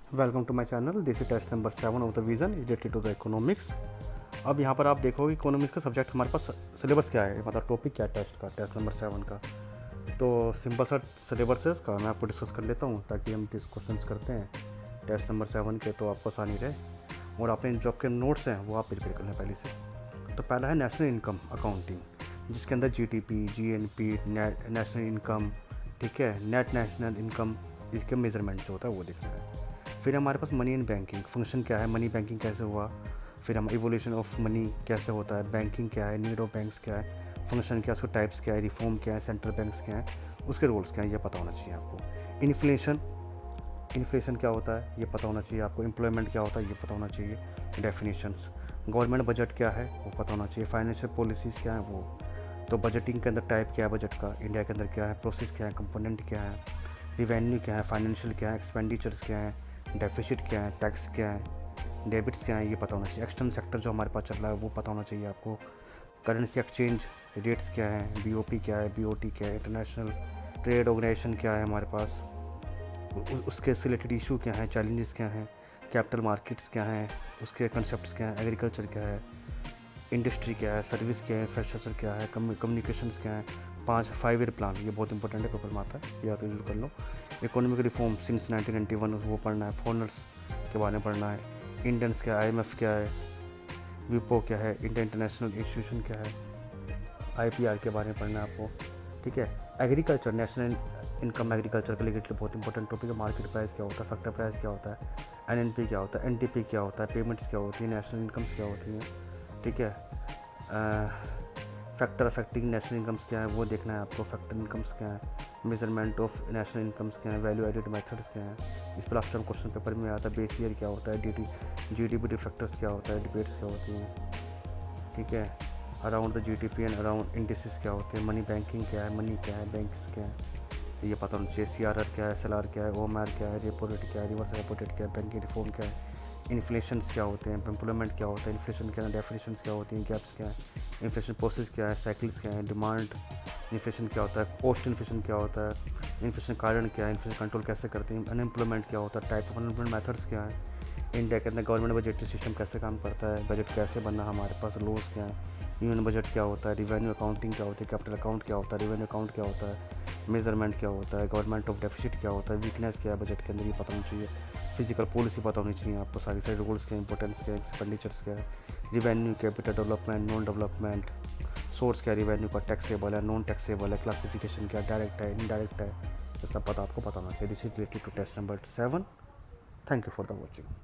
Welcome to my channel. This is test number 7 of the vision related to the economics. अब यहाँ पर आप देखोगे इकोनॉमिक्स का सब्जेक्ट हमारे पास सिलेबस क्या है, मतलब टॉपिक क्या है टेस्ट का, टेस्ट नंबर 7 का। तो सिंपल सा सिलेबस है इसका, मैं आपको डिस्कस कर लेता हूँ ताकि हम क्वेश्चंस करते हैं टेस्ट नंबर 7 के, तो आपको आसानी रहे और अपने जो आपके नोट्स हैं वो आप प्रिपेयर कर लें पहले से। तो पहला है नेशनल इनकम अकाउंटिंग, जिसके अंदर जीटीपी, जीएनपी, नेशनल इनकम, ठीक है, नेट नेशनल इनकम, इसके मेजरमेंट जो होता है वो देखना है। फिर हमारे पास मनी एंड बैंकिंग, फंक्शन क्या है, मनी बैंकिंग कैसे हुआ, फिर हम इवोल्यूशन ऑफ मनी कैसे होता है, बैंकिंग क्या है, नीड ऑफ बैंक्स क्या है, फंक्शन क्या है, उसके टाइप्स क्या है, रिफॉर्म क्या है, सेंट्रल बैंक्स क्या है, उसके रोल्स क्या है, ये पता होना चाहिए आपको। इन्फ्लेशन, इन्फ्लेशन क्या होता है ये पता होना चाहिए आपको। एम्प्लॉयमेंट क्या होता है ये पता होना चाहिए। डेफिनेशंस, गवर्नमेंट बजट क्या है वो पता होना चाहिए। फाइनेंशियल पॉलिसीज़ क्या है वो, तो बजटिंग के अंदर टाइप क्या है बजट का, इंडिया के अंदर क्या है, प्रोसेस क्या है, कंपोनेंट क्या है, रिवेन्यू क्या है, फाइनेंशियल क्या है, एक्सपेंडिचर्स क्या है, डेफिसिट क्या है, टैक्स क्या है, डेबिट्स क्या है, ये पता होना चाहिए। एक्सटर्नल सेक्टर जो हमारे पास चल रहा है वो पता होना चाहिए आपको। करेंसी एक्सचेंज रेट्स क्या है, बीओपी क्या है, बीओटी क्या है, इंटरनेशनल ट्रेड ऑर्गेनाइजेशन क्या है हमारे पास, उसके रिलेटेड इशू क्या है, चैलेंजेस क्या हैं, कैपिटल मार्केट्स क्या हैं, उसके कंसेप्ट क्या हैं, एग्रीकल्चर क्या है, इंडस्ट्री क्या है, सर्विस क्या है, इंफ्रास्ट्रक्चर क्या है, कम्युनिकेशंस क्या है, 5 ईयर प्लान, ये बहुत इंपॉर्टेंट है, पेपर में आता है, याद जरूर कर लो। इकोनॉमिक रिफॉर्म सिंस 1991 वो पढ़ना है। फॉरनर्स के बारे में पढ़ना है। इंडियंस क्या है, आईएमएफ क्या है, विपो क्या है, इंडिया इंटरनेशनल इंस्टीट्यूशन क्या है, आईपीआर के बारे में पढ़ना है आपको, ठीक है। एग्रीकल्चर, नेशनल इनकम एग्रीकल्चर के लिए बहुत इंपॉर्टेंट टॉपिक है। मार्केट प्राइस क्या होता है, फैक्टर प्राइस क्या होता है, एनएनपी क्या होता है, एनटीपी क्या होता है, पेमेंट्स क्या होती है, नेशनल इनकम्स क्या होती हैं, ठीक है। फैक्टर अफेक्टिंग नेशनल इनकम्स क्या है वो देखना है आपको। फैक्टर इनकम्स क्या है, मेजरमेंट ऑफ नेशनल इनकम्स क्या है, वैल्यू एडेड मेथड्स क्या है, इस पर लास्ट टाइम क्वेश्चन पेपर में आता है। बेस ईयर क्या होता है, जीडीपी फैक्टर्स क्या होता है, डिबेट्स क्या होती हैं, ठीक है। Around the GDP and around indices क्या होते हैं, मनी बैंकिंग क्या है, मनी क्या है, बैंक्स क्या है, ये पता होना चाहिए। सीआरआर क्या है, एसएलआर क्या है, ओएमआर क्या है, रेपो रेट क्या है, रिवर्स रेपो रेट क्या है, बैंकिंग रिफॉर्म क्या है, इन्फ्लेशंस क्या होते हैं, एम्प्लॉयमेंट क्या होता है, इन्फ्लेशन क्या है, डेफिनेशंस क्या होती हैं, गैप्स क्या है, इन्फ्लेशन प्रोसेस क्या है, साइकिल्स क्या है, डिमांड इन्फ्लेशन क्या होता है, पोस्ट इन्फ्लेशन क्या होता है, इन्फ्लेशन कारण क्या है, इन्फ्लेशन कंट्रोल कैसे करते हैं, अनएम्प्लॉयमेंट क्या होता है, टाइप ऑफ अनएम्प्लॉयमेंट मेथड्स क्या है, इंडिया के अंदर गवर्नमेंट बजटरी सिस्टम कैसे काम करता है, बजट कैसे बनना हमारे पास, लॉस क्या है, यूनियन बजट क्या होता है, रिवेन्यू अकाउंटिंग क्या होती है, कैपिटल अकाउंट क्या होता है, रिवेन्यू अकाउंट क्या होता है, मेजरमेंट क्या होता है, गवर्नमेंट ऑफ डेफिसिट क्या होता है, वीकनेस क्या है बजट के अंदर, ये पता होना चाहिए। फिजिकल पॉलिसी पता होनी चाहिए आपको, सारी सारी रूल्स क्या, इंपॉर्टेंस क्या है, एक्सपेंडिचर्स क्या है, revenue, capital development, non development, source क्या है रिवेन्यू का, टैक्सेबल है, नॉन टैक्सेबल है, क्लासिफिकेशन क्या, डायरेक्ट है, इनडायरेक्ट है, ये सब पता आपको पता होना चाहिए। This is related to test number 7। Thank you for the watching.